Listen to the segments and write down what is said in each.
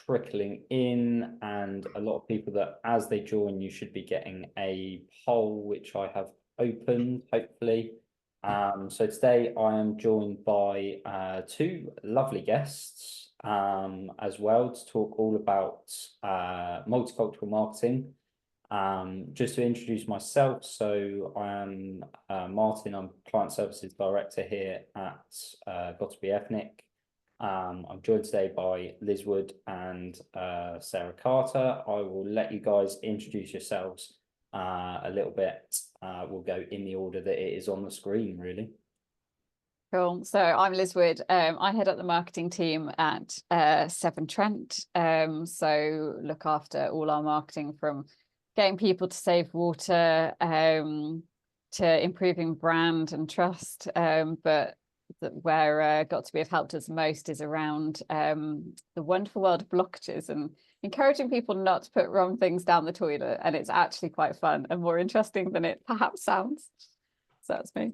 trickling in, and a lot of people that as they join, you should be getting a poll, which I have opened, hopefully. So today I am joined by two lovely guests as well to talk all about multicultural marketing. Just to introduce myself, so I am Martin, I'm Client Services Director here at Got2b Ethnic. I'm joined today by Liz Wood and Sarah Carter. I will let you guys introduce yourselves a little bit. We'll go in the order that it is on the screen, really. Cool. So I'm Liz Wood. I head up the marketing team at Severn Trent. So look after all our marketing, from getting people to save water to improving brand and trust. But where Got2b have helped us most is around the wonderful world of blockages and encouraging people not to put wrong things down the toilet. And it's actually quite fun and more interesting than it perhaps sounds. So that's me.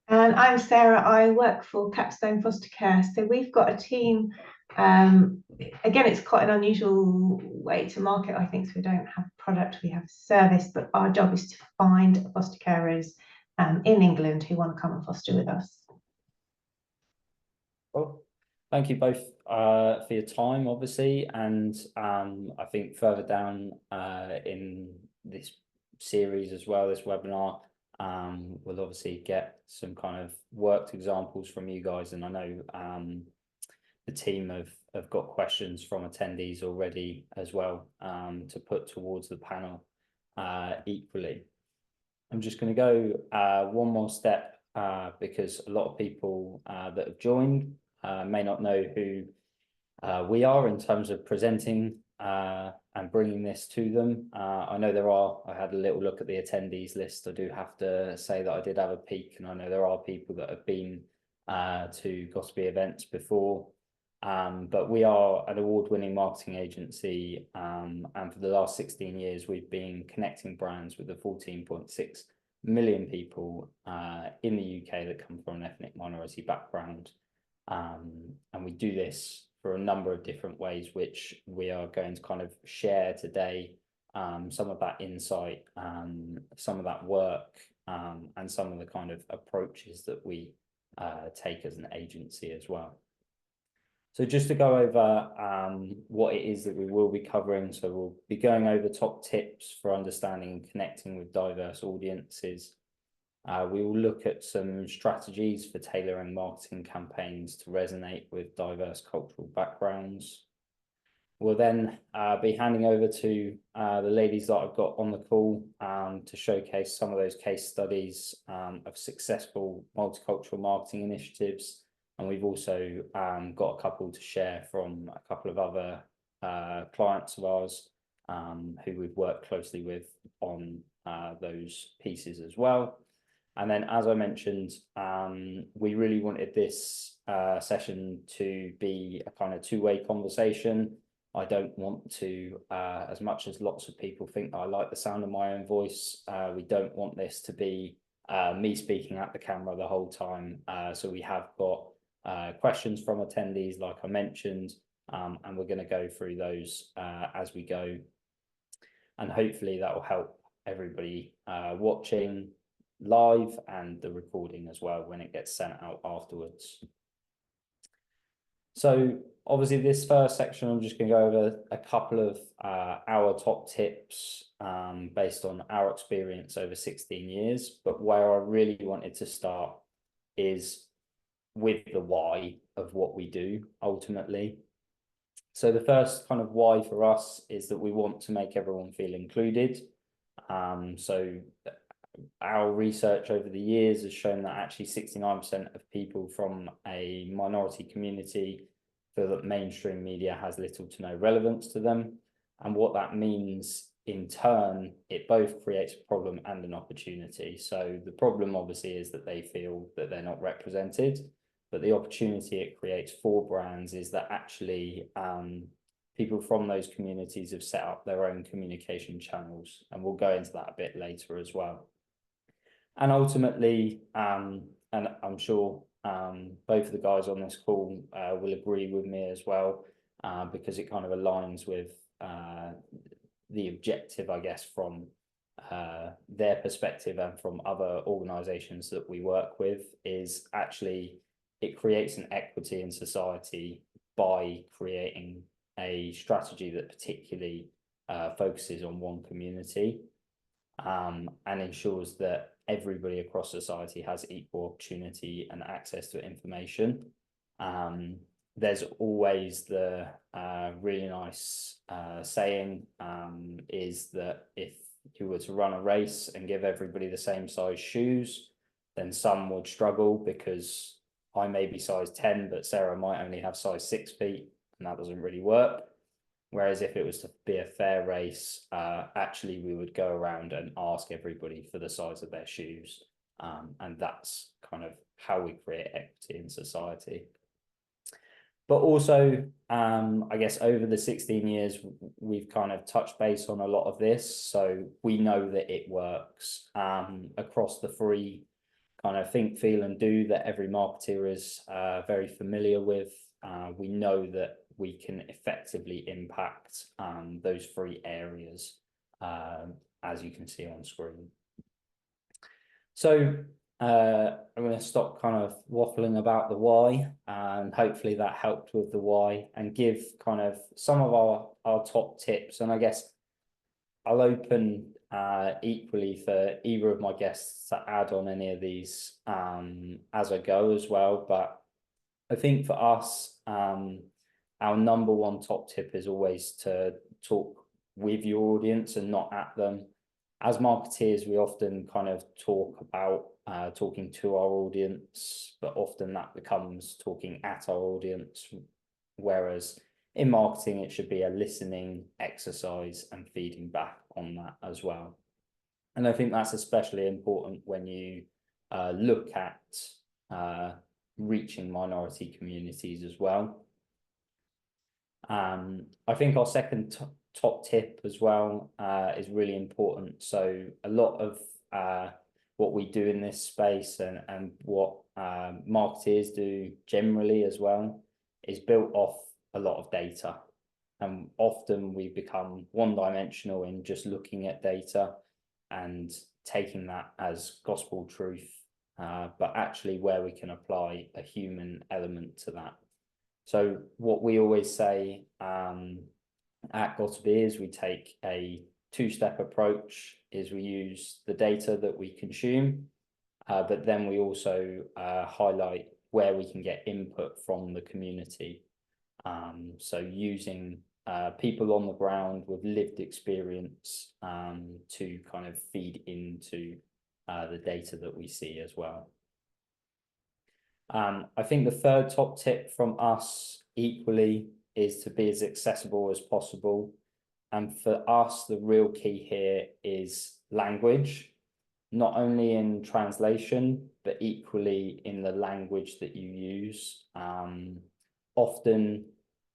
And I'm Sarah. I work for Capstone Foster Care. So we've got a team. Again, it's quite an unusual way to market, I think. So we don't have a product, we have a service, but our job is to find foster carers in England who want to come and foster with us. Well, thank you both for your time, obviously, and I think further down in this series as well, this webinar, we'll obviously get some kind of worked examples from you guys, and I know the team have got questions from attendees already as well to put towards the panel equally. I'm just going to go one more step because a lot of people that have joined may not know who we are in terms of presenting and bringing this to them. I know I had a little look at the attendees list. I do have to say that I did have a peek, and I know there are people that have been to Got2b events before. But we are an award-winning marketing agency, and for the last 16 years, we've been connecting brands with the 14.6 million people in the UK that come from an ethnic minority background. And we do this for a number of different ways, which we are going to kind of share today. Some of that insight, some of that work, and some of the kind of approaches that we take as an agency as well. So just to go over what it is that we will be covering. So we'll be going over top tips for understanding and connecting with diverse audiences. We will look at some strategies for tailoring marketing campaigns to resonate with diverse cultural backgrounds. We'll then be handing over to the ladies that I've got on the call to showcase some of those case studies of successful multicultural marketing initiatives. And we've also got a couple to share from a couple of other clients of ours who we've worked closely with on those pieces as well. And then, as I mentioned, we really wanted this session to be a kind of two-way conversation. I don't want to, as much as lots of people think I like the sound of my own voice, we don't want this to be me speaking at the camera the whole time. So we have got questions from attendees, like I mentioned, and we're going to go through those as we go. And hopefully that will help everybody watching live and the recording as well when it gets sent out afterwards. So obviously this first section, I'm just going to go over a couple of our top tips based on our experience over 16 years. But where I really wanted to start is with the why of what we do ultimately. So the first kind of why for us is that we want to make everyone feel included. So our research over the years has shown that actually 69% of people from a minority community feel that mainstream media has little to no relevance to them. And what that means in turn, it both creates a problem and an opportunity. So the problem obviously is that they feel that they're not represented, but the opportunity it creates for brands is that actually people from those communities have set up their own communication channels. And we'll go into that a bit later as well. And ultimately, and I'm sure both of the guys on this call will agree with me as well, because it kind of aligns with the objective, I guess, from their perspective and from other organisations that we work with, is actually it creates an equity in society by creating a strategy that particularly focuses on one community, and ensures that everybody across society has equal opportunity and access to information. There's always the really nice saying, is that if you were to run a race and give everybody the same size shoes, then some would struggle because I may be size 10, but Sarah might only have size 6 feet, and that doesn't really work. Whereas if it was to be a fair race, actually we would go around and ask everybody for the size of their shoes. And that's kind of how we create equity in society. But also, I guess over the 16 years, we've kind of touched base on a lot of this. So we know that it works across the 3 kind of think, feel and do that every marketeer is very familiar with. We know that we can effectively impact those 3 areas, as you can see on screen. So I'm going to stop kind of waffling about the why, and hopefully that helped with the why, and give kind of some of our top tips. And I guess I'll open equally for either of my guests to add on any of these as I go as well. But I think for us, our number 1 top tip is always to talk with your audience and not at them. As marketeers, we often kind of talk about talking to our audience, but often that becomes talking at our audience. Whereas in marketing, it should be a listening exercise and feeding back on that as well. And I think that's especially important when you look at reaching minority communities as well. I think our second top tip as well is really important. So a lot of what we do in this space and what marketeers do generally as well is built off a lot of data. And often we become one-dimensional in just looking at data and taking that as gospel truth, but actually where we can apply a human element to that. So what we always say at Gotteby is we take a 2-step approach. Is we use the data that we consume, but then we also highlight where we can get input from the community. So using people on the ground with lived experience to kind of feed into the data that we see as well. I think the third top tip from us equally is to be as accessible as possible. And for us, the real key here is language, not only in translation, but equally in the language that you use. Often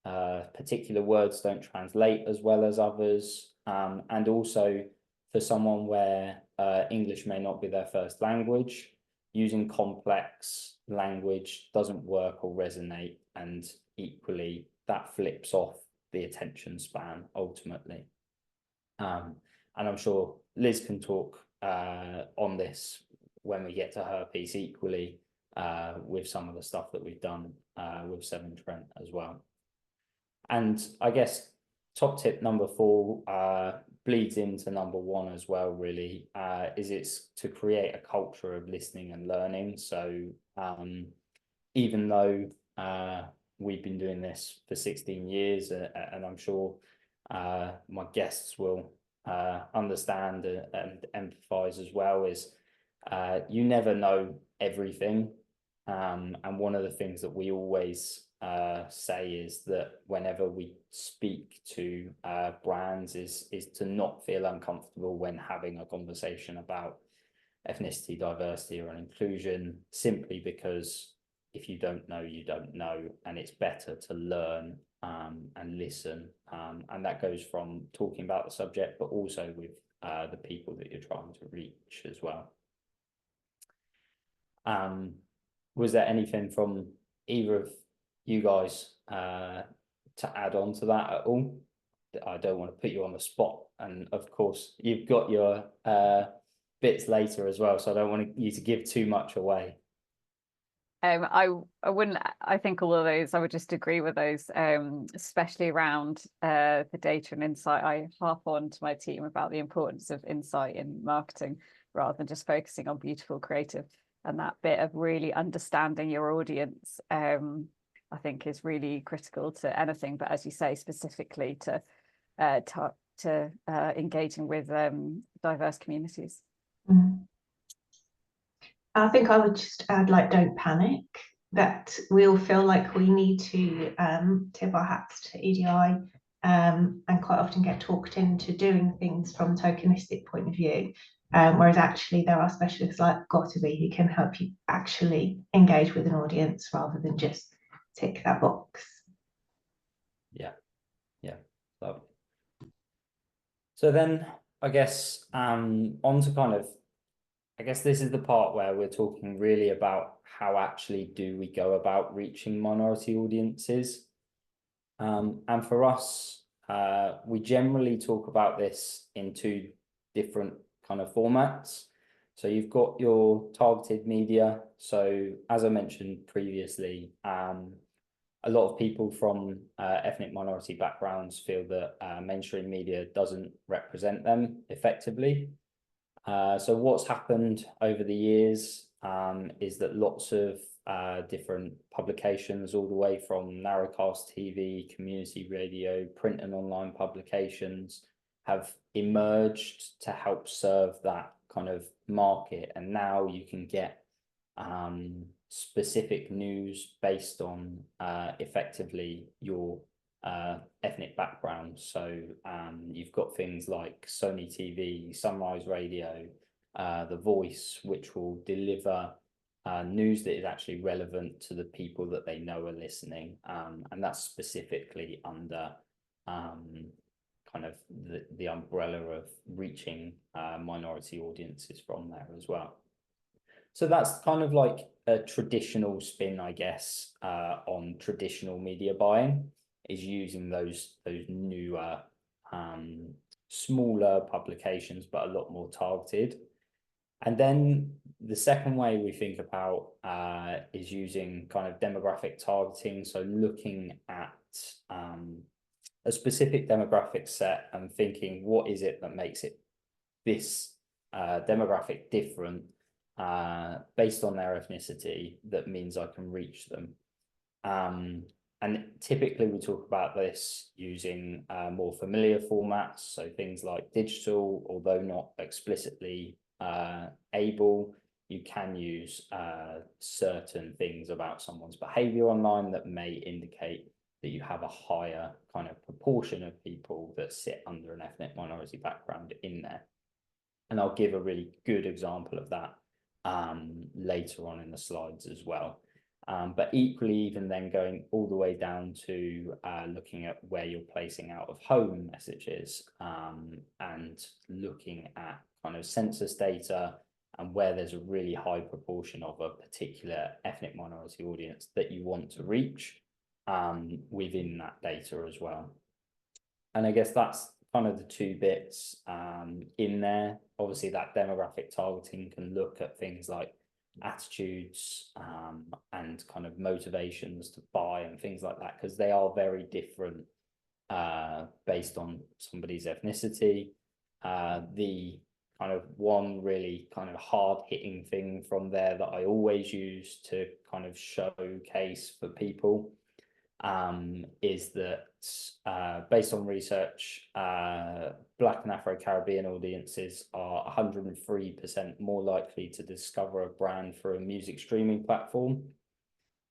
particular words don't translate as well as others. And also for someone where English may not be their first language, using complex language doesn't work or resonate, and equally that flips off the attention span ultimately. And I'm sure Liz can talk on this when we get to her piece equally with some of the stuff that we've done with Severn Trent as well. And I guess top tip number 4 bleeds into number 1 as well, really, is it's to create a culture of listening and learning. So even though we've been doing this for 16 years, and I'm sure my guests will understand and empathize as well, is you never know everything. And one of the things that we always say is that whenever we speak to brands is to not feel uncomfortable when having a conversation about ethnicity, diversity or inclusion, simply because if you don't know, you don't know, and it's better to learn and listen, and that goes from talking about the subject but also with the people that you're trying to reach as well. Was there anything from either of you guys to add on to that at all? I don't want to put you on the spot, and of course you've got your bits later as well, so I don't want you to give too much away. I wouldn't. I think all of those, I would just agree with those, especially around the data and insight. I harp on to my team about the importance of insight in marketing rather than just focusing on beautiful creative, and that bit of really understanding your audience, I think is really critical to anything. But as you say, specifically to engaging with diverse communities. Mm. I think I would just add, like, don't panic, that we all feel like we need to tip our hats to EDI and quite often get talked into doing things from a tokenistic point of view, whereas actually there are specialists like Got2b who can help you actually engage with an audience rather than just tick that box. Yeah, so then I guess on to kind of, I guess this is the part where we're talking really about how actually do we go about reaching minority audiences. And for us, we generally talk about this in two different kind of formats. So you've got your targeted media. So as I mentioned previously, a lot of people from ethnic minority backgrounds feel that mainstream media doesn't represent them effectively. So what's happened over the years is that lots of different publications, all the way from narrowcast TV, community radio, print and online publications, have emerged to help serve that kind of market. And now you can get specific news based on effectively your ethnic background. So you've got things like Sony TV, Sunrise Radio, The Voice, which will deliver news that is actually relevant to the people that they know are listening, and that's specifically under kind of the umbrella of reaching minority audiences from there as well. So that's kind of like a traditional spin, I guess, on traditional media buying, is using those newer, smaller publications, but a lot more targeted. And then the second way we think about is using kind of demographic targeting. So looking at a specific demographic set and thinking, what is it that makes it this demographic different based on their ethnicity, that means I can reach them. And typically we talk about this using more familiar formats, so things like digital, although not explicitly able. You can use certain things about someone's behavior online that may indicate that you have a higher kind of proportion of people that sit under an ethnic minority background in there. And I'll give a really good example of that later on in the slides as well. But equally, even then going all the way down to looking at where you're placing out of home messages and looking at kind of census data and where there's a really high proportion of a particular ethnic minority audience that you want to reach within that data as well. And I guess that's kind of the two bits in there. Obviously, that demographic targeting can look at things like attitudes and kind of motivations to buy and things like that, because they are very different based on somebody's ethnicity. The kind of one really kind of hard-hitting thing from there that I always use to kind of showcase for people is that based on research, Black and Afro-Caribbean audiences are 103% more likely to discover a brand through a music streaming platform.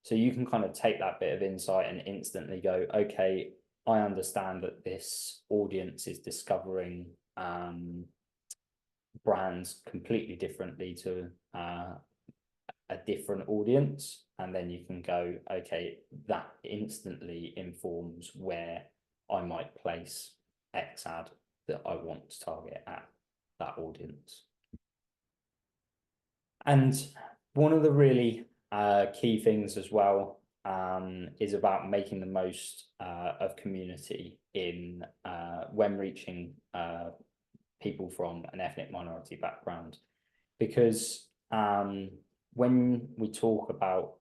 So you can kind of take that bit of insight and instantly go, okay, I understand that this audience is discovering brands completely differently to a different audience, and then you can go, okay, that instantly informs where I might place X ad that I want to target at that audience. And one of the really key things as well is about making the most of community in when reaching people from an ethnic minority background, because when we talk about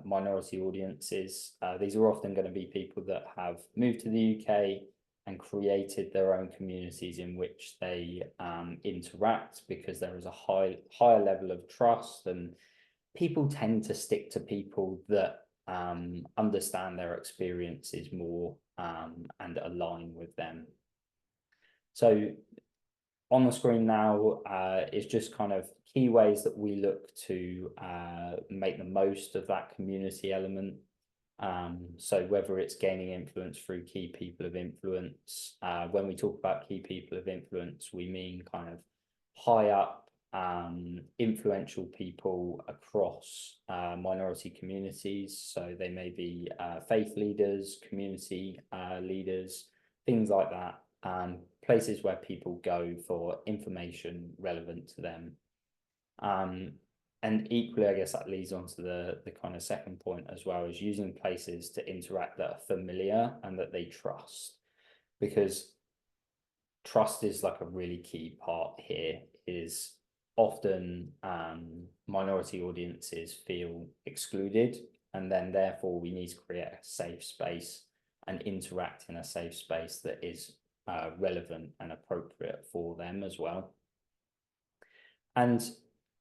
minority audiences, these are often going to be people that have moved to the UK and created their own communities in which they interact, because there is a higher level of trust, and people tend to stick to people that understand their experiences more and align with them. So on the screen now is just kind of key ways that we look to make the most of that community element. So whether it's gaining influence through key people of influence, when we talk about key people of influence, we mean kind of high up influential people across minority communities. So they may be faith leaders, community leaders, things like that. Places where people go for information relevant to them. And equally, I guess that leads on to the kind of second point as well, is using places to interact that are familiar and that they trust, because trust is like a really key part here. Is often minority audiences feel excluded, and then therefore we need to create a safe space and interact in a safe space that is relevant and appropriate for them as well. And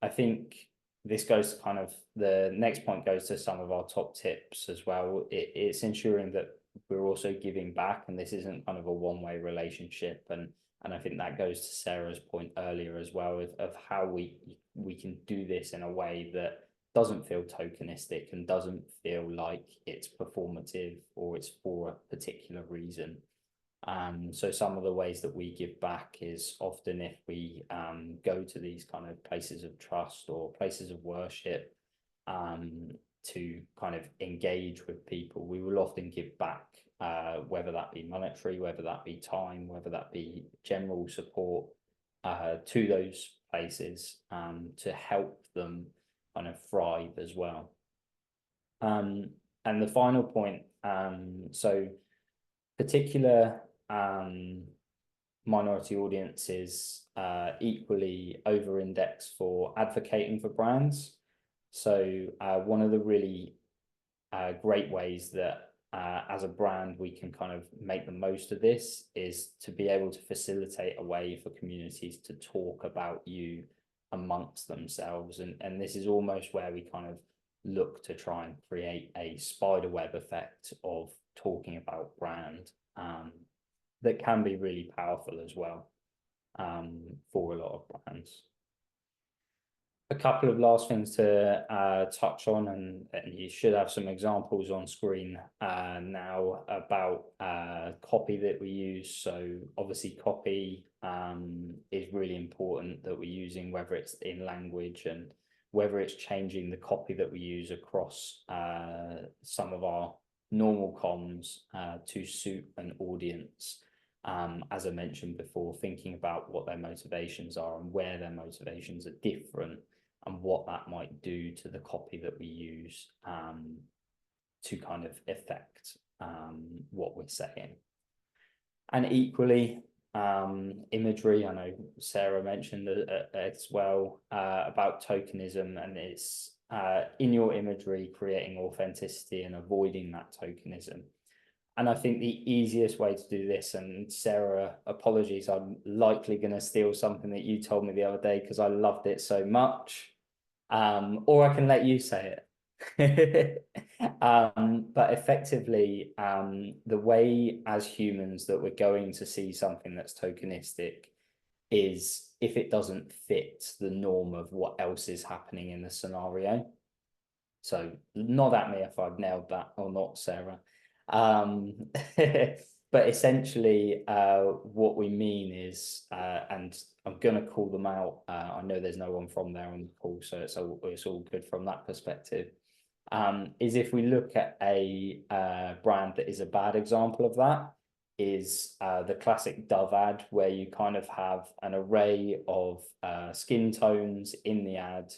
I think this goes to kind of the next point goes to some of our top tips as well. It's ensuring that we're also giving back, and this isn't kind of a one-way relationship. And I think that goes to Sarah's point earlier as well of how we can do this in a way that doesn't feel tokenistic and doesn't feel like it's performative or it's for a particular reason. So some of the ways that we give back is often if we go to these kind of places of trust or places of worship to kind of engage with people, we will often give back, whether that be monetary, whether that be time, whether that be general support to those places to help them kind of thrive as well. And the final point, so particular minority audiences equally over-index for advocating for brands. So one of the really great ways that as a brand we can kind of make the most of this is to be able to facilitate a way for communities to talk about you amongst themselves, and this is almost where we kind of look to try and create a spider web effect of talking about brand that can be really powerful as well for a lot of brands. A couple of last things to touch on, and you should have some examples on screen now about copy that we use. So obviously copy is really important that we're using, whether it's in language and whether it's changing the copy that we use across some of our normal comms to suit an audience. As I mentioned before, thinking about what their motivations are and where their motivations are different, and what that might do to the copy that we use to kind of affect what we're saying. And equally, imagery, I know Sarah mentioned as well about tokenism, and it's in your imagery creating authenticity and avoiding that tokenism. And I think the easiest way to do this, and Sarah, apologies, I'm likely going to steal something that you told me the other day because I loved it so much, or I can let you say it. But effectively, the way as humans that we're going to see something that's tokenistic is if it doesn't fit the norm of what else is happening in the scenario. So nod at me if I've nailed that or not, Sarah. But essentially what we mean is, and I'm going to call them out, I know there's no one from there on the call, so it's all good from that perspective, is if we look at a brand that is a bad example of that, is the classic Dove ad, where you kind of have an array of skin tones in the ad,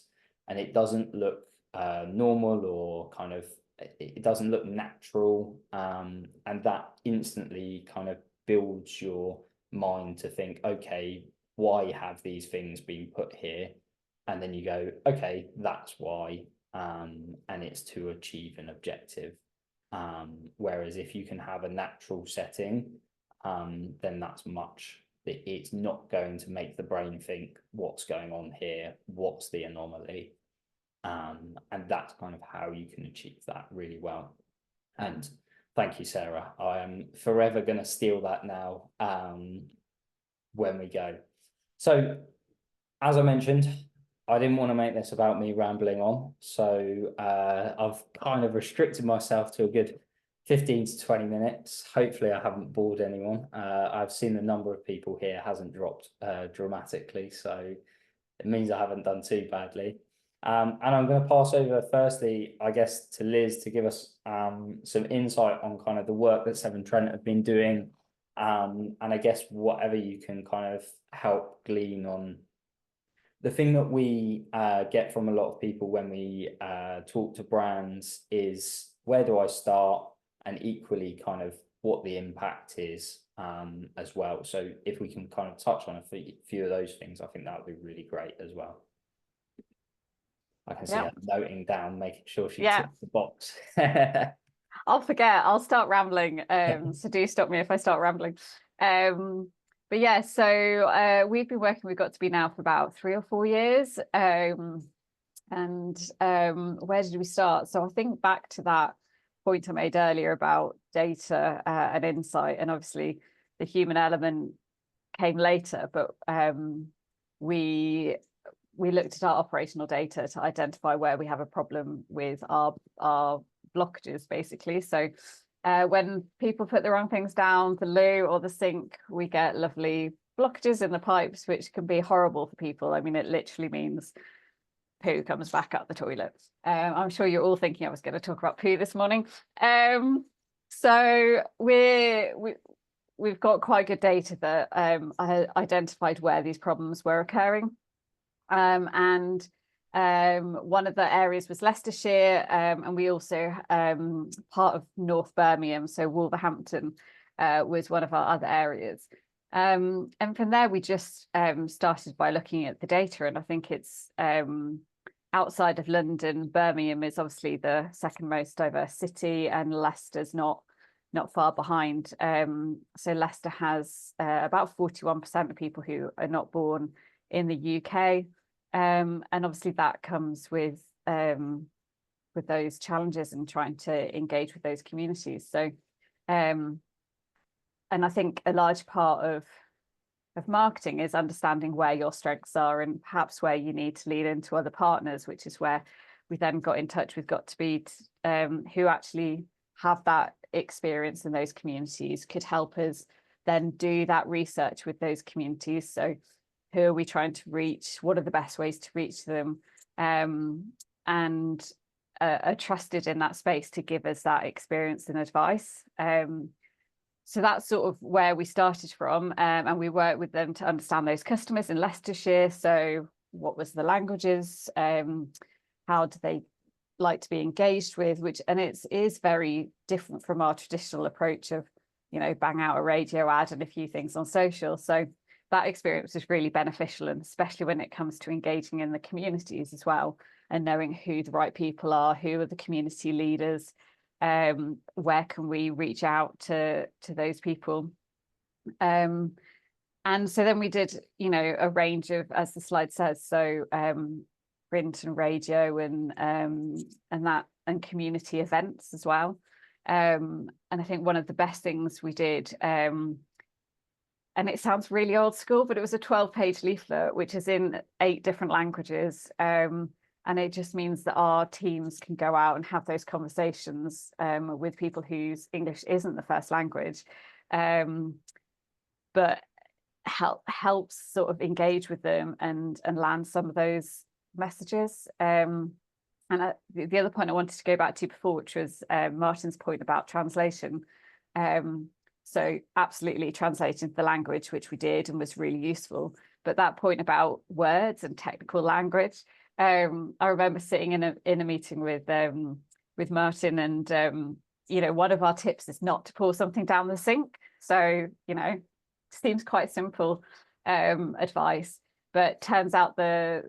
and it doesn't look normal or kind of it doesn't look natural, and that instantly kind of builds your mind to think, okay, why have these things been put here? And then you go, okay, that's why, and it's to achieve an objective. Whereas if you can have a natural setting, then it's not going to make the brain think, what's going on here, what's the anomaly, and that's kind of how you can achieve that really well. And thank you, Sarah. I am forever going to steal that now, when we go. So, as I mentioned, I didn't want to make this about me rambling on. So I've kind of restricted myself to a good 15 to 20 minutes. Hopefully I haven't bored anyone. I've seen the number of people here hasn't dropped dramatically. So it means I haven't done too badly. And I'm going to pass over firstly, I guess, to Liz to give us some insight on kind of the work that Severn Trent have been doing. And I guess whatever you can kind of help glean on. The thing that we get from a lot of people when we talk to brands is, where do I start? And equally kind of what the impact is as well. So if we can kind of touch on a few of those things, I think that would be really great as well. I can see her noting down, making sure she ticks the box. I'll forget, I'll start rambling. So do stop me if I start rambling. But yeah, so we've been working with Got2b now for about 3 or 4 years. And where did we start? So I think back to that point I made earlier about data and insight, and obviously the human element came later, but we looked at our operational data to identify where we have a problem with our blockages, basically. So when people put the wrong things down, the loo or the sink, we get lovely blockages in the pipes, which can be horrible for people. I mean, it literally means poo comes back up the toilet. I'm sure you're all thinking I was going to talk about poo this morning. So we've got quite good data that identified where these problems were occurring. And one of the areas was Leicestershire, and we also part of North Birmingham, so Wolverhampton was one of our other areas. And from there we just started by looking at the data, and I think it's outside of London, Birmingham is obviously the second most diverse city, and Leicester's not far behind. So Leicester has about 41% of people who are not born in the UK. And obviously that comes with those challenges and trying to engage with those communities. So, and I think a large part of marketing is understanding where your strengths are and perhaps where you need to lean into other partners, which is where we then got in touch with Got2b, who actually have that experience in those communities, could help us then do that research with those communities. So who are we trying to reach? What are the best ways to reach them? And are trusted in that space to give us that experience and advice. So that's sort of where we started from. And we worked with them to understand those customers in Leicestershire. So what was the languages? How do they like to be engaged with? And it is very different from our traditional approach of, bang out a radio ad and a few things on social. So that experience is really beneficial, and especially when it comes to engaging in the communities as well, and knowing who the right people are, who are the community leaders, where can we reach out to those people. And so then we did, a range of, as the slide says, so print and radio and community events as well. And I think one of the best things we did, and it sounds really old school, but it was a 12-page leaflet, which is in 8 different languages. And it just means that our teams can go out and have those conversations with people whose English isn't the first language, but helps sort of engage with them and land some of those messages. And the other point I wanted to go back to before, which was Martin's point about translation. So absolutely translating the language, which we did and was really useful. But that point about words and technical language, I remember sitting in a meeting with with Martin, and you know, one of our tips is not to pour something down the sink. So, you know, seems quite simple advice, but turns out the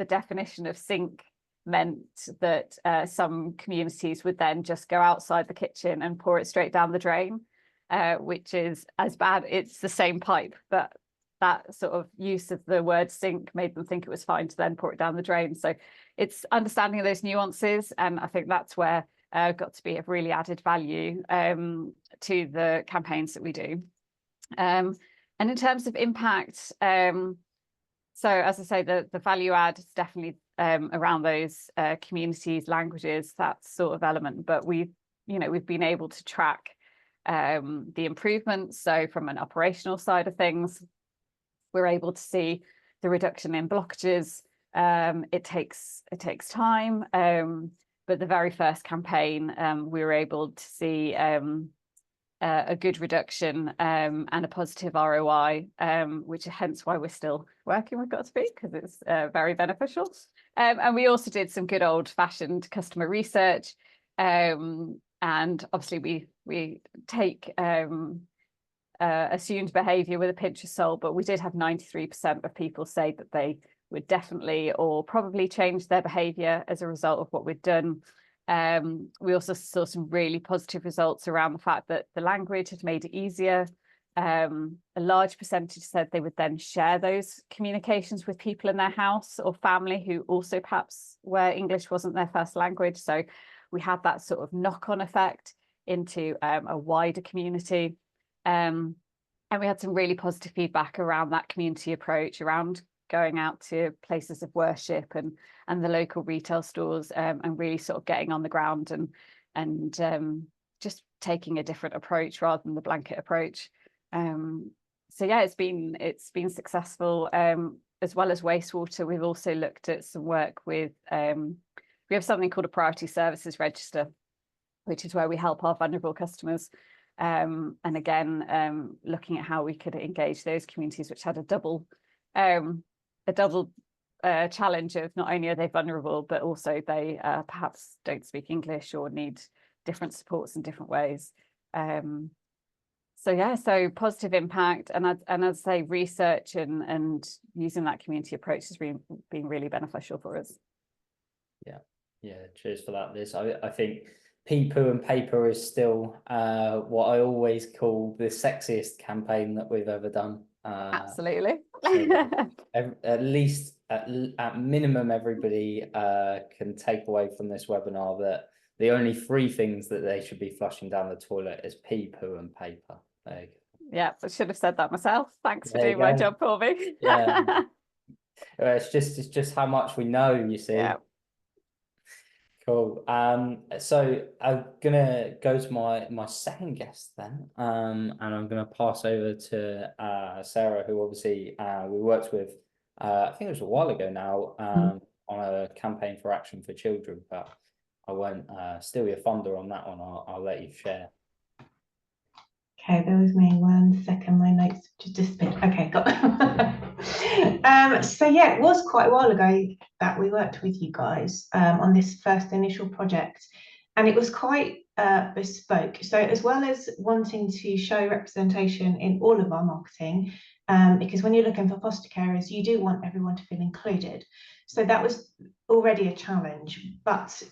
definition of sink meant that some communities would then just go outside the kitchen and pour it straight down the drain, which is as bad. It's the same pipe, but that sort of use of the word sink made them think it was fine to then pour it down the drain. So it's understanding those nuances, and I think that's where got to be of really added value to the campaigns that we do. And in terms of impact, so as I say, the value add is definitely around those communities, languages, that sort of element. But we've been able to track the improvements. So from an operational side of things, we're able to see the reduction in blockages. It takes time, but the very first campaign, we were able to see a good reduction and a positive ROI, which hence why we're still working with Got2b, because it's very beneficial. And we also did some good old-fashioned customer research, and obviously we take assumed behaviour with a pinch of salt, but we did have 93% of people say that they would definitely or probably change their behaviour as a result of what we'd done. We also saw some really positive results around the fact that the language had made it easier. A large percentage said they would then share those communications with people in their house or family who also perhaps where English wasn't their first language. So we had that sort of knock-on effect into a wider community. And we had some really positive feedback around that community approach, around going out to places of worship and the local retail stores, and really sort of getting on the ground and just taking a different approach rather than the blanket approach. So yeah, it's been successful. As well as wastewater, we've also looked at some work with, we have something called a priority services register, which is where we help our vulnerable customers. And again, looking at how we could engage those communities which had a double challenge of not only are they vulnerable, but also they perhaps don't speak English or need different supports in different ways. So yeah, so positive impact, and as I say, research and using that community approach has been really beneficial for us. Yeah, cheers for that, Liz. I think pee poo and paper is still what I always call the sexiest campaign that we've ever done. Absolutely. So at least at minimum, everybody can take away from this webinar that the only 3 things that they should be flushing down the toilet is pee poo and paper. There you go. Yeah, I should have said that myself. Thanks for doing my job for me. Yeah. It's just how much we know, you see. Yeah. Cool. So I'm gonna go to my second guest then, and I'm gonna pass over to Sarah, who obviously we worked with, I think it was a while ago now, on a campaign for Action for Children, but I won't steal your thunder on that one. I'll let you share. Okay, bear with me 1 second. My notes just disappeared. Okay, got them. So yeah, it was quite a while ago that we worked with you guys on this first initial project, and it was quite bespoke. So as well as wanting to show representation in all of our marketing, because when you're looking for foster carers, you do want everyone to feel included. So that was already a challenge, but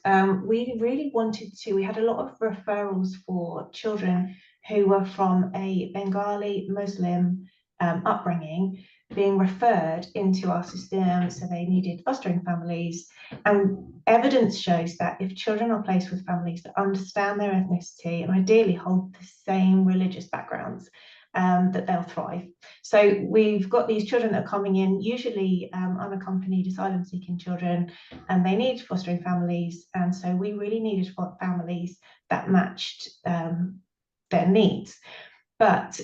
we really wanted to. We had a lot of referrals for children who were from a Bengali Muslim upbringing being referred into our system, so they needed fostering families. And evidence shows that if children are placed with families that understand their ethnicity and ideally hold the same religious backgrounds, that they'll thrive. So we've got these children that are coming in, usually unaccompanied asylum-seeking children, and they need fostering families. And so we really needed families that matched their needs. But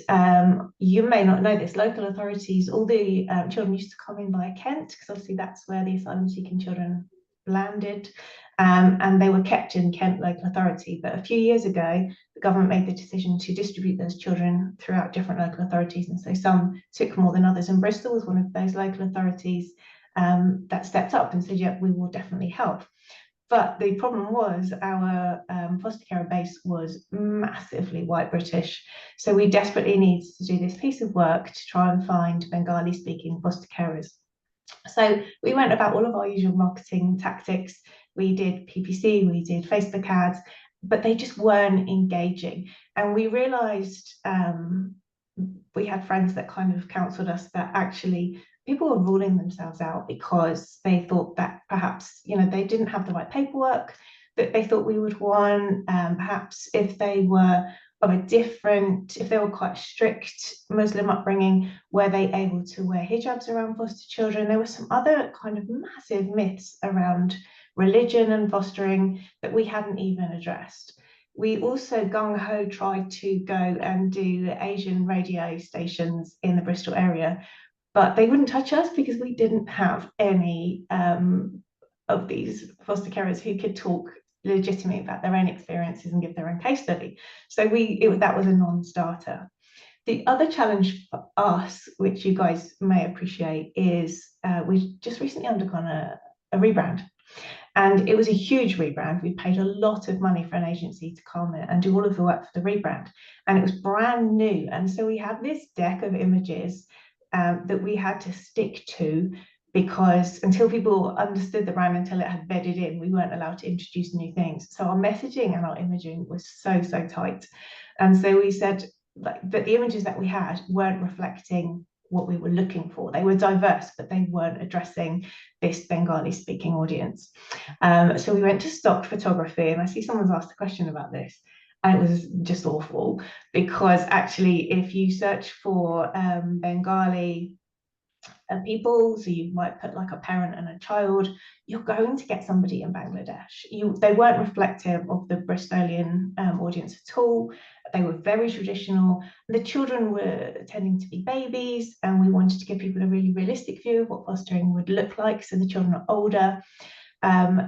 you may not know this, local authorities, all the children used to come in via Kent, because obviously that's where the asylum-seeking children landed, and they were kept in Kent local authority. But a few years ago, the government made the decision to distribute those children throughout different local authorities, and so some took more than others, and Bristol was one of those local authorities that stepped up and said, yeah, we will definitely help. But the problem was our foster care base was massively white British. So we desperately needed to do this piece of work to try and find Bengali speaking foster carers. So we went about all of our usual marketing tactics. We did PPC, we did Facebook ads, but they just weren't engaging. And we realized we had friends that kind of counseled us that actually people were ruling themselves out because they thought that perhaps, you know, they didn't have the right paperwork that they thought we would want. Perhaps if they were of a different, if they were quite strict Muslim upbringing, were they able to wear hijabs around foster children? There were some other kind of massive myths around religion and fostering that we hadn't even addressed. We also gung-ho tried to go and do Asian radio stations in the Bristol area, but they wouldn't touch us because we didn't have any of these foster carers who could talk legitimately about their own experiences and give their own case study. So that was a non-starter. The other challenge for us, which you guys may appreciate, is we've just recently undergone a rebrand. And it was a huge rebrand. We paid a lot of money for an agency to come in and do all of the work for the rebrand. And it was brand new. And so we had this deck of images that we had to stick to, because until people understood the brand, until it had bedded in, we weren't allowed to introduce new things. So our messaging and our imaging was so tight. And so we said that the images that we had weren't reflecting what we were looking for. They were diverse, but they weren't addressing this Bengali speaking audience. So we went to stock photography, and I see someone's asked a question about this. And it was just awful, because actually if you search for Bengali people, so you might put like a parent and a child, you're going to get somebody in Bangladesh. They weren't reflective of the Bristolian audience at all. They were very traditional. The children were tending to be babies, and we wanted to give people a really realistic view of what fostering would look like. So the children are older.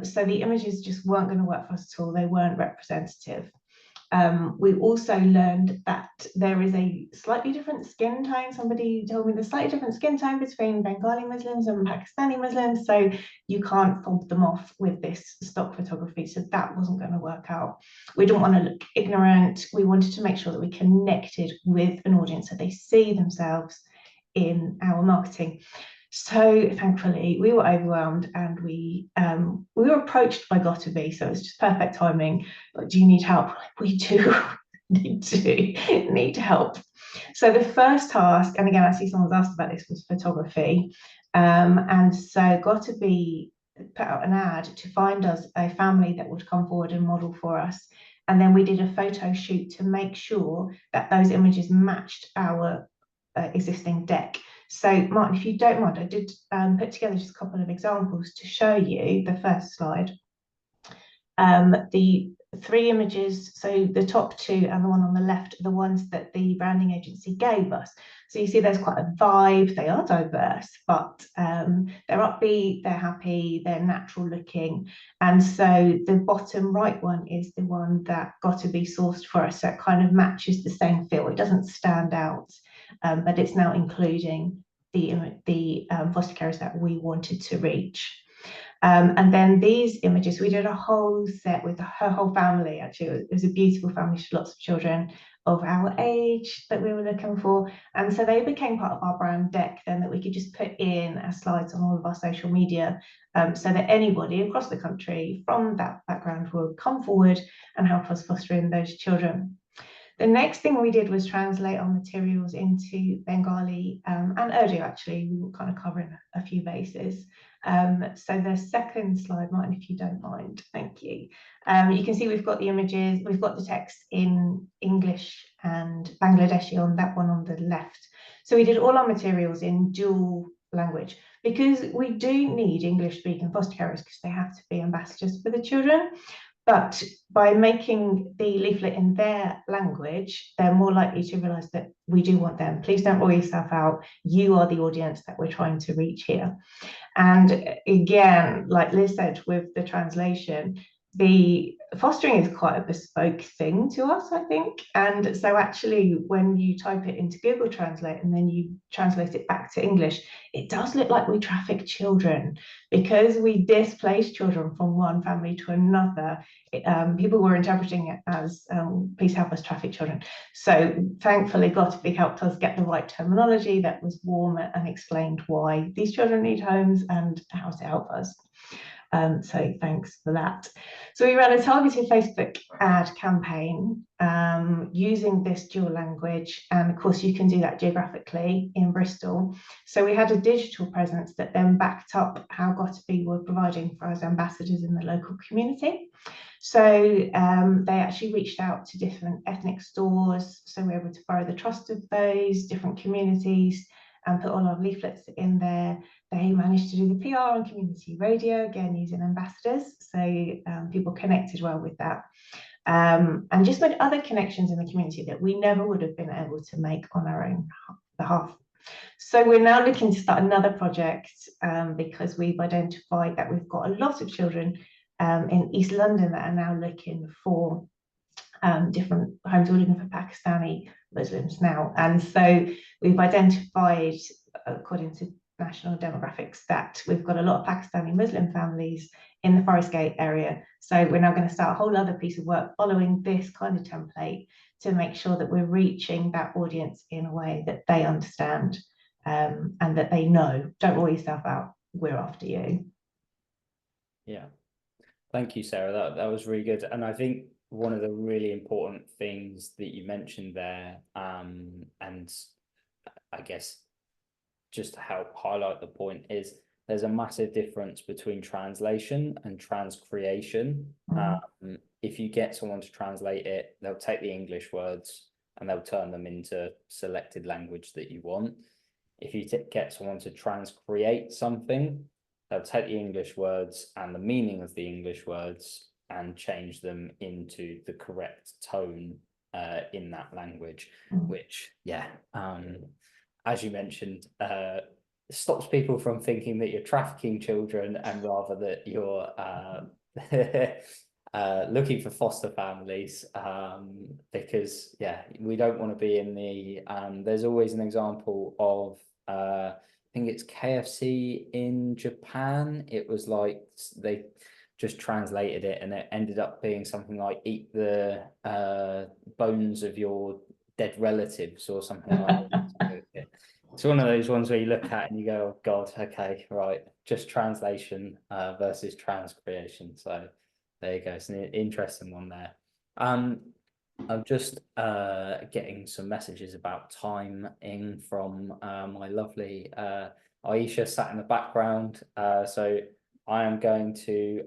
So the images just weren't going to work for us at all. They weren't representative. We also learned that there is a slightly different skin tone. Somebody told me there's slightly different skin tone between Bengali Muslims and Pakistani Muslims, so you can't fob them off with this stock photography. So that wasn't going to work out. We didn't want to look ignorant. We wanted to make sure that we connected with an audience so they see themselves in our marketing. So thankfully we were overwhelmed, and we were approached by Gotaby, so it was just perfect timing. Like, do you need help? Like, we do need help. So the first task, and again I see someone's asked about this, was photography. And so Gotaby put out an ad to find us a family that would come forward and model for us. And then we did a photo shoot to make sure that those images matched our existing deck. So Martin, if you don't mind, I did put together just a couple of examples to show you. The first slide, the 3 images, so the top 2 and the one on the left are the ones that the branding agency gave us. So you see there's quite a vibe. They are diverse, but they're upbeat, they're happy, they're natural looking. And so the bottom right one is the one that got to be sourced for us. So it kind of matches the same feel. It doesn't stand out, but it's now including the foster carers that we wanted to reach. And then these images, we did a whole set with her whole family. Actually, it was a beautiful family, lots of children of our age that we were looking for. And so they became part of our brand deck then, that we could just put in as slides on all of our social media, so that anybody across the country from that background would come forward and help us fostering those children. The next thing we did was translate our materials into Bengali and Urdu. Actually, we were kind of covering a few bases. So the second slide, Martin, if you don't mind, thank you. You can see we've got the images, we've got the text in English and Bangladeshi on that one on the left. So we did all our materials in dual language, because we do need English speaking foster carers, because they have to be ambassadors for the children. But by making the leaflet in their language, they're more likely to realise that we do want them. Please don't rule yourself out. You are the audience that we're trying to reach here. And again, like Liz said with the translation, the fostering is quite a bespoke thing to us, I think. And so actually, when you type it into Google Translate and then you translate it back to English, it does look like we traffic children because we displace children from one family to another. People were interpreting it as please help us traffic children. So thankfully, Gottfried helped us get the right terminology that was warm and explained why these children need homes and how to help us. So thanks for that. So we ran a targeted Facebook ad campaign using this dual language, and of course you can do that geographically in Bristol. So we had a digital presence that then backed up how Gottfried were providing for us ambassadors in the local community. So they actually reached out to different ethnic stores, so we were able to borrow the trust of those different communities and put all our leaflets in there. They managed to do the PR on community radio, again using ambassadors, so people connected well with that. And just made other connections in the community that we never would have been able to make on our own behalf. So we're now looking to start another project because we've identified that we've got a lot of children in East London that are now looking for different homes, all looking for Pakistani Muslims now. And so we've identified, according to national demographics, that we've got a lot of Pakistani Muslim families in the Forest Gate area. So we're now going to start a whole other piece of work following this kind of template to make sure that we're reaching that audience in a way that they understand and that they know, don't rule yourself out, we're after you. Yeah, thank you, Sarah. That was really good. And I think one of the really important things that you mentioned there, and I guess just to help highlight the point, is there's a massive difference between translation and transcreation. If you get someone to translate it, they'll take the English words and they'll turn them into selected language that you want. If you get someone to transcreate something, they'll take the English words and the meaning of the English words and change them into the correct tone in that language, which, yeah, as you mentioned, stops people from thinking that you're trafficking children, and rather that you're looking for foster families, because, yeah, we don't want to be in the there's always an example of I think it's KFC in Japan. It was like they just translated it and it ended up being something like eat the bones of your dead relatives or something like that. It's one of those ones where you look at and you go, oh God, okay, right, just translation versus transcreation. So there you go. It's an interesting one there. I'm just getting some messages about time in from my lovely Aisha sat in the background. So I am going to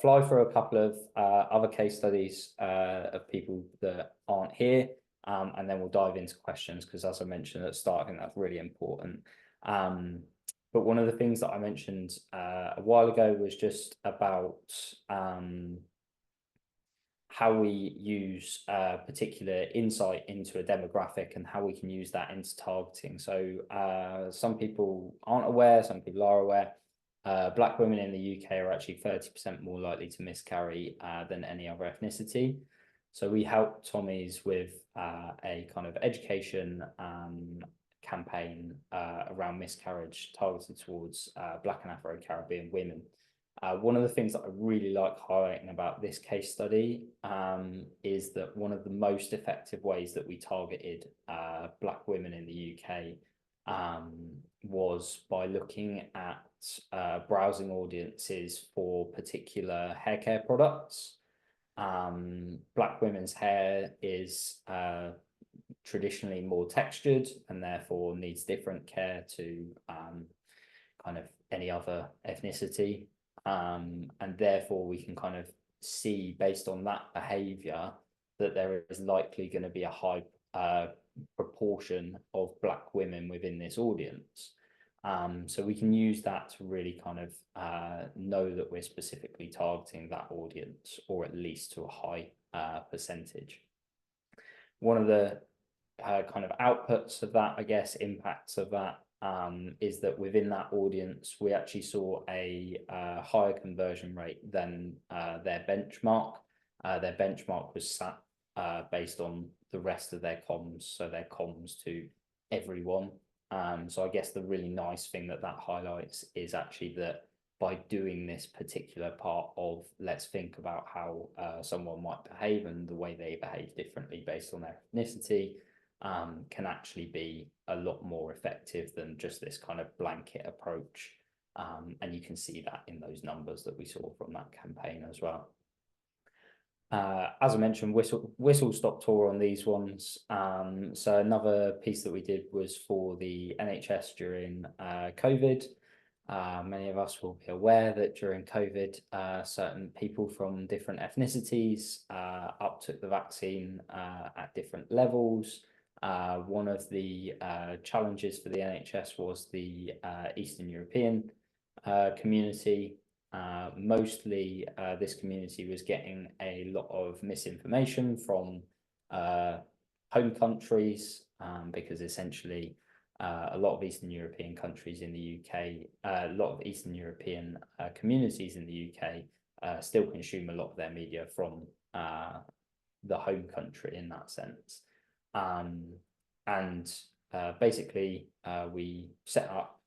fly through a couple of other case studies of people that aren't here. And then we'll dive into questions, because as I mentioned at the start, I think that's really important. But one of the things that I mentioned a while ago was just about how we use particular insight into a demographic and how we can use that into targeting. So some people aren't aware, some people are aware. Black women in the UK are actually 30% more likely to miscarry than any other ethnicity. So we help Tommies with a kind of education campaign around miscarriage targeted towards Black and Afro-Caribbean women. One of the things that I really like highlighting about this case study is that one of the most effective ways that we targeted Black women in the UK was by looking at browsing audiences for particular hair care products. Black women's hair is traditionally more textured and therefore needs different care to kind of any other ethnicity. And therefore we can kind of see, based on that behavior, that there is likely going to be a high proportion of Black women within this audience. So we can use that to really kind of know that we're specifically targeting that audience, or at least to a high percentage. One of the kind of outputs of that, I guess, impacts of that, is that within that audience, we actually saw a higher conversion rate than their benchmark. Their benchmark was sat based on the rest of their comms, so their comms to everyone. So I guess the really nice thing that highlights is actually that by doing this particular part of let's think about how someone might behave and the way they behave differently based on their ethnicity, can actually be a lot more effective than just this kind of blanket approach. And you can see that in those numbers that we saw from that campaign as well. As I mentioned, whistle stop tour on these ones. So another piece that we did was for the NHS during COVID. Many of us will be aware that during COVID, certain people from different ethnicities uptook the vaccine at different levels. One of the challenges for the NHS was the Eastern European community. Mostly this community was getting a lot of misinformation from home countries, because essentially a lot of Eastern European countries in the UK, a lot of Eastern European communities in the UK still consume a lot of their media from the home country in that sense. Basically we set up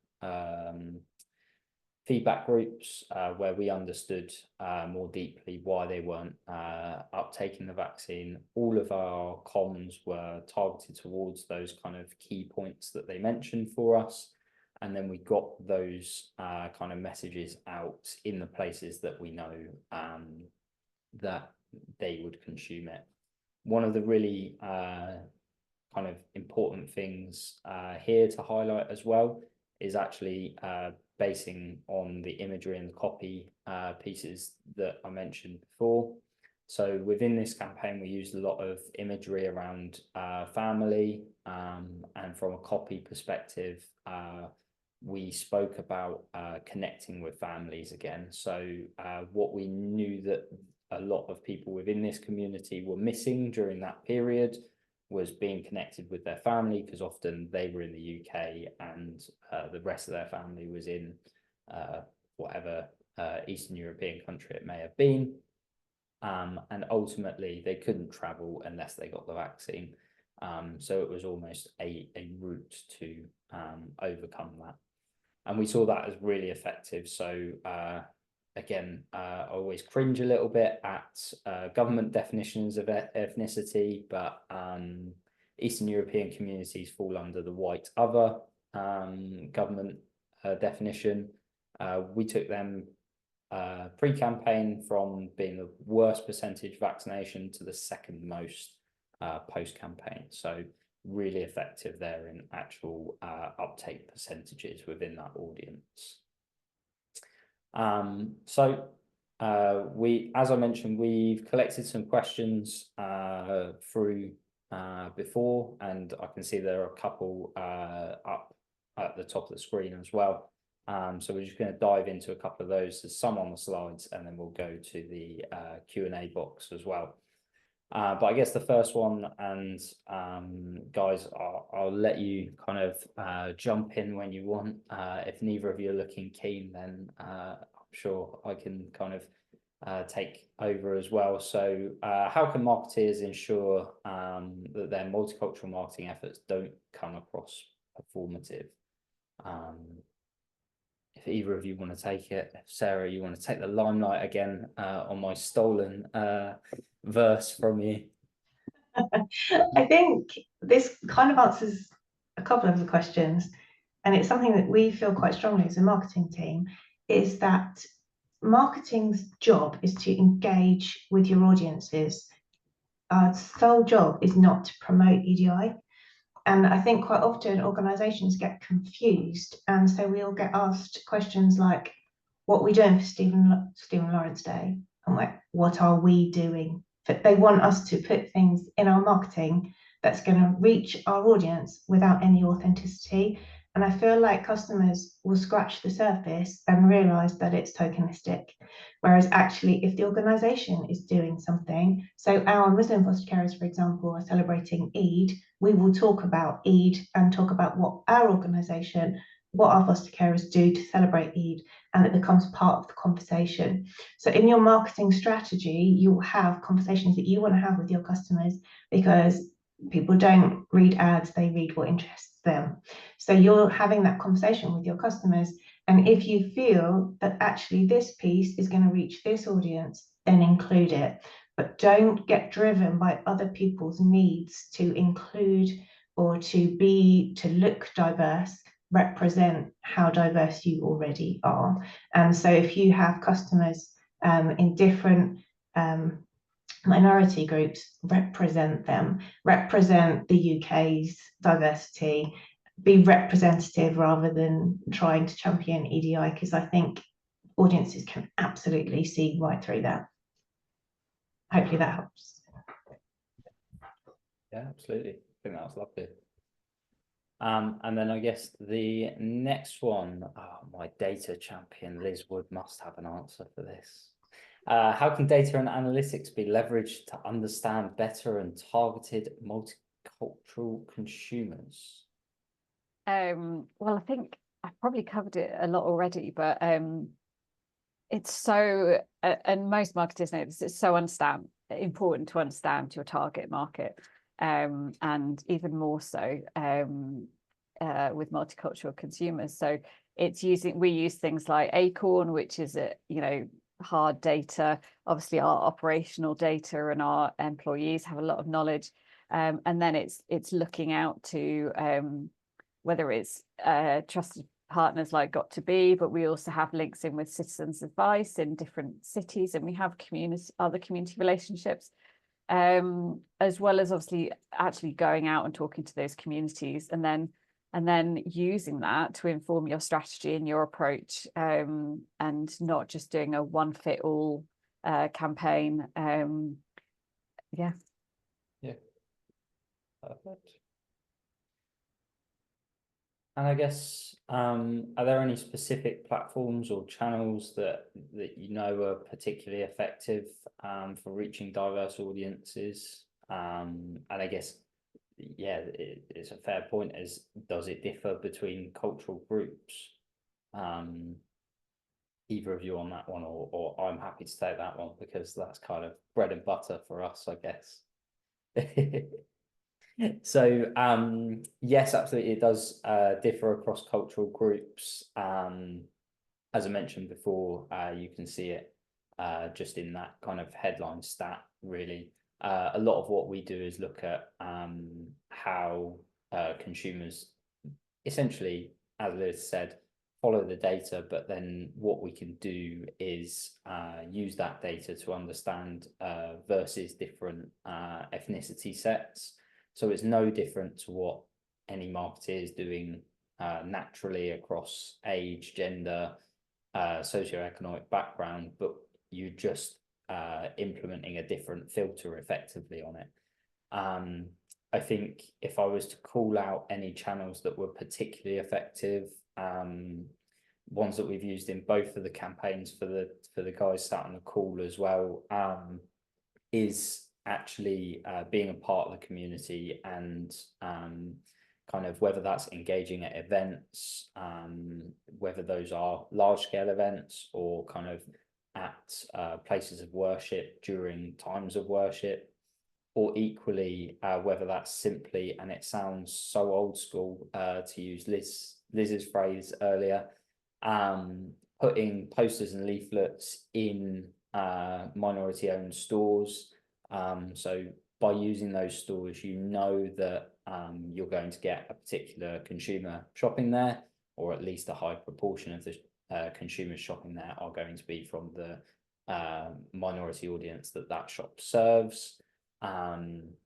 feedback groups where we understood more deeply why they weren't uptaking the vaccine. All of our comms were targeted towards those kind of key points that they mentioned for us, and then we got those kind of messages out in the places that we know that they would consume it. One of the really kind of important things here to highlight as well is actually basing on the imagery and the copy pieces that I mentioned before. So within this campaign, we used a lot of imagery around family, and from a copy perspective, we spoke about connecting with families again. So what we knew that a lot of people within this community were missing during that period was being connected with their family, because often they were in the UK and the rest of their family was in whatever Eastern European country it may have been. And ultimately they couldn't travel unless they got the vaccine. So it was almost a route to overcome that. And we saw that as really effective. So again, I always cringe a little bit at government definitions of ethnicity, but Eastern European communities fall under the white other government definition. We took them pre-campaign from being the worst percentage vaccination to the second most post-campaign. So really effective there in actual uptake percentages within that audience. So as I mentioned, we've collected some questions through before, and I can see there are a couple up at the top of the screen as well. So we're just going to dive into a couple of those. There's some on the slides, and then we'll go to the Q&A box as well. But I guess the first one, and guys, I'll let you kind of jump in when you want. If neither of you are looking keen, then I'm sure I can kind of take over as well. So how can marketeers ensure that their multicultural marketing efforts don't come across performative? If either of you want to take it, if Sarah, you want to take the limelight again on my stolen verse from you. I think this kind of answers a couple of the questions, and it's something that we feel quite strongly as a marketing team, is that marketing's job is to engage with your audiences. Our sole job is not to promote EDI. And I think quite often organisations get confused, and so we'll get asked questions like, what are we doing for Stephen Lawrence Day? And like, what are we doing? But they want us to put things in our marketing that's going to reach our audience without any authenticity. And And I feel like customers will scratch the surface and realize that it's tokenistic. Whereas actually, if the organization is doing something, so our Muslim foster carers, for example, are celebrating Eid, we will talk about Eid and talk about what our organization, what our foster carers do to celebrate Eid, and it becomes part of the conversation. So in your marketing strategy, you'll have conversations that you want to have with your customers, because people don't read ads, they read what interests them. So you're having that conversation with your customers. And if you feel that actually this piece is going to reach this audience, then include it. But don't get driven by other people's needs to include or to look diverse. Represent how diverse you already are. And so if you have customers in different minority groups, represent them, represent the UK's diversity, be representative rather than trying to champion EDI, because I think audiences can absolutely see right through that. Hopefully that helps. Yeah, absolutely. I think that was lovely. And then I guess the next one, my data champion, Liz Wood, must have an answer for this. How can data and analytics be leveraged to understand better and targeted multicultural consumers? Well, I think I've probably covered it a lot already, but it's so, and most marketers know this, it's so important to understand your target market, and even more so with multicultural consumers. So we use things like Acorn, which is hard data. Obviously our operational data and our employees have a lot of knowledge, and then it's looking out to whether it's trusted partners like Got2b, but we also have links in with Citizens Advice in different cities, and we have other community relationships, as well as obviously actually going out and talking to those communities, and then using that to inform your strategy and your approach, and not just doing a one-fit-all campaign. Yeah. Perfect. And I guess, are there any specific platforms or channels that you know are particularly effective for reaching diverse audiences? And I guess, yeah, it's a fair point. Does it differ between cultural groups? Either of you on that one, or I'm happy to take that one because that's kind of bread and butter for us, I guess. So yes, absolutely, it does differ across cultural groups. As I mentioned before, you can see it just in that kind of headline stat, really. A lot of what we do is look at how consumers essentially, as Liz said, follow the data, but then what we can do is use that data to understand versus different ethnicity sets. So it's no different to what any marketer is doing naturally across age, gender, socioeconomic background, but you're just implementing a different filter effectively on it. I think if I was to call out any channels that were particularly effective, ones that we've used in both of the campaigns for the guys sat on the call as well, is actually being a part of the community, and kind of whether that's engaging at events, whether those are large scale events or kind of at places of worship during times of worship, or equally whether that's simply, and it sounds so old school to use Liz's phrase earlier, putting posters and leaflets in minority owned stores. So by using those stores, you know that you're going to get a particular consumer shopping there, or at least a high proportion of the consumers shopping there are going to be from the minority audience that shop serves. And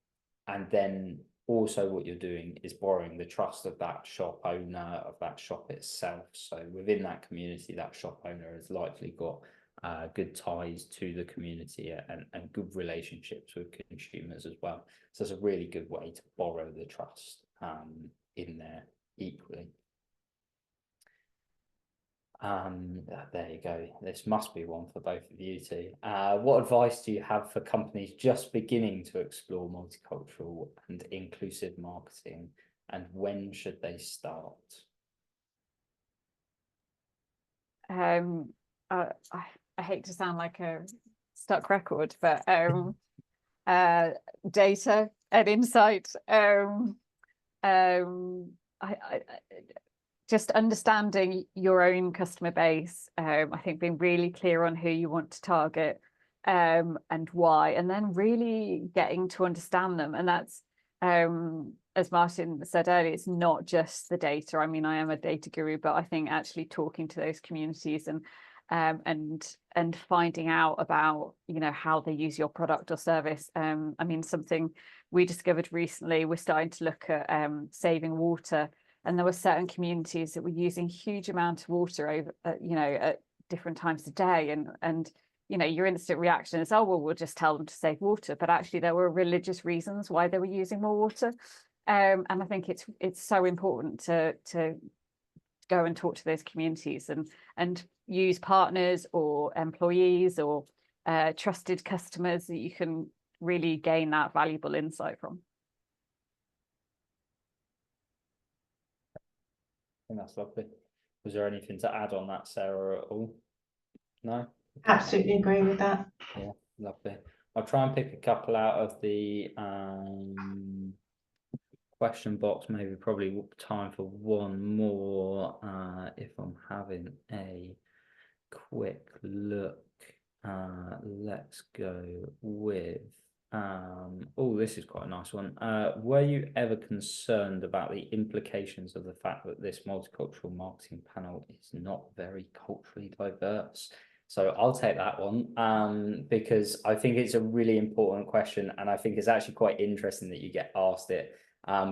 then also what you're doing is borrowing the trust of that shop owner, of that shop itself. So within that community, that shop owner has likely got good ties to the community and good relationships with consumers as well. So it's a really good way to borrow the trust in there equally. There you go. This must be one for both of you two. What advice do you have for companies just beginning to explore multicultural and inclusive marketing, and when should they start? I hate to sound like a stuck record, but data and insight. Just understanding your own customer base. I think being really clear on who you want to target and why, and then really getting to understand them. And that's, as Martin said earlier, it's not just the data. I mean, I am a data guru, but I think actually talking to those communities and finding out about, you know, how they use your product or service. I mean, something we discovered recently, we're starting to look at saving water, and there were certain communities that were using huge amount of water over, you know, at different times of day, and you know, your instant reaction is, oh well, we'll just tell them to save water, but actually there were religious reasons why they were using more water, and I think it's so important to go and talk to those communities and use partners or employees or trusted customers that you can really gain that valuable insight from. I think that's lovely. Was there anything to add on that, Sarah, at all? No? Absolutely agree with that. Yeah, lovely. I'll try and pick a couple out of the question box, maybe probably time for one more if I'm having a quick look. Let's go with oh, this is quite a nice one. Were you ever concerned about the implications of the fact that this multicultural marketing panel is not very culturally diverse? So I'll take that one because I think it's a really important question, and I think it's actually quite interesting that you get asked it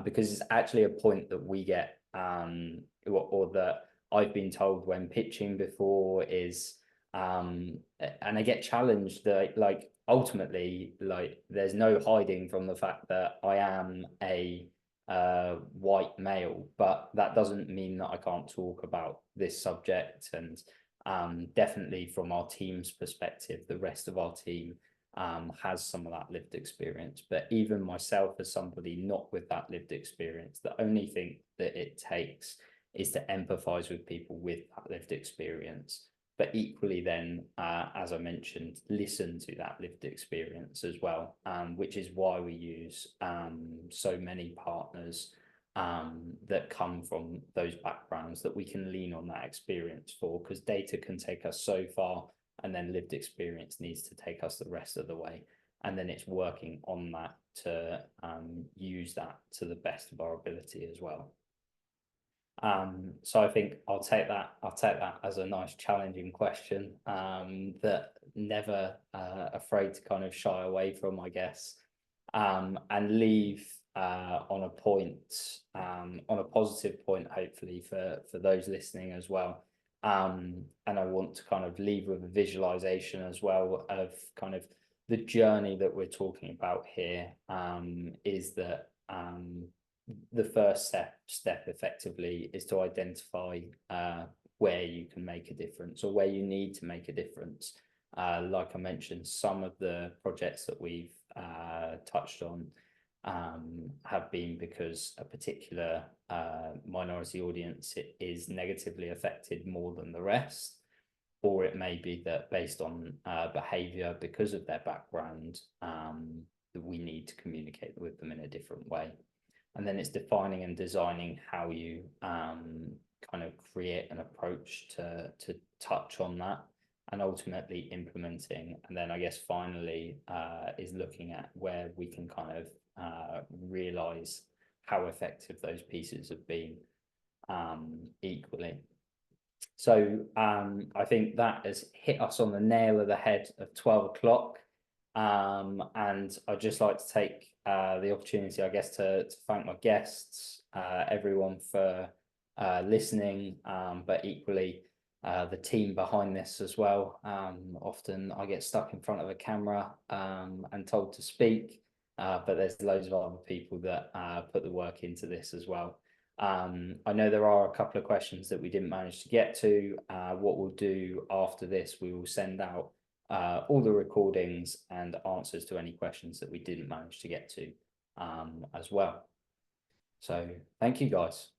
because it's actually a point that we get or that I've been told when pitching before is and I get challenged that like ultimately like there's no hiding from the fact that I am a white male, but that doesn't mean that I can't talk about this subject. And definitely from our team's perspective, the rest of our team has some of that lived experience. But even myself as somebody not with that lived experience, the only thing that it takes is to empathize with people with that lived experience. But equally then, as I mentioned, listen to that lived experience as well, which is why we use so many partners that come from those backgrounds that we can lean on that experience for, because data can take us so far and then lived experience needs to take us the rest of the way. And then it's working on that to use that to the best of our ability as well. So I think I'll take that as a nice challenging question that never afraid to kind of shy away from, I guess, and leave on a point, on a positive point, hopefully for those listening as well. And I want to kind of leave with a visualization as well of kind of the journey that we're talking about here, is that the first step effectively is to identify where you can make a difference or where you need to make a difference. Like I mentioned, some of the projects that we've touched on have been because a particular minority audience is negatively affected more than the rest, or it may be that based on behavior because of their background, that we need to communicate with them in a different way. And then it's defining and designing how you kind of create an approach to touch on that, and ultimately implementing. And then I guess finally is looking at where we can kind of realize how effective those pieces have been equally. So I think that has hit us on the nail of the head of 12 o'clock. And I'd just like to take the opportunity, I guess, to thank my guests, everyone for listening, but equally the team behind this as well. Often I get stuck in front of a camera and told to speak, but there's loads of other people that put the work into this as well. I know there are a couple of questions that we didn't manage to get to. What we'll do after this, we will send out all the recordings and answers to any questions that we didn't manage to get to as well. So thank you, guys.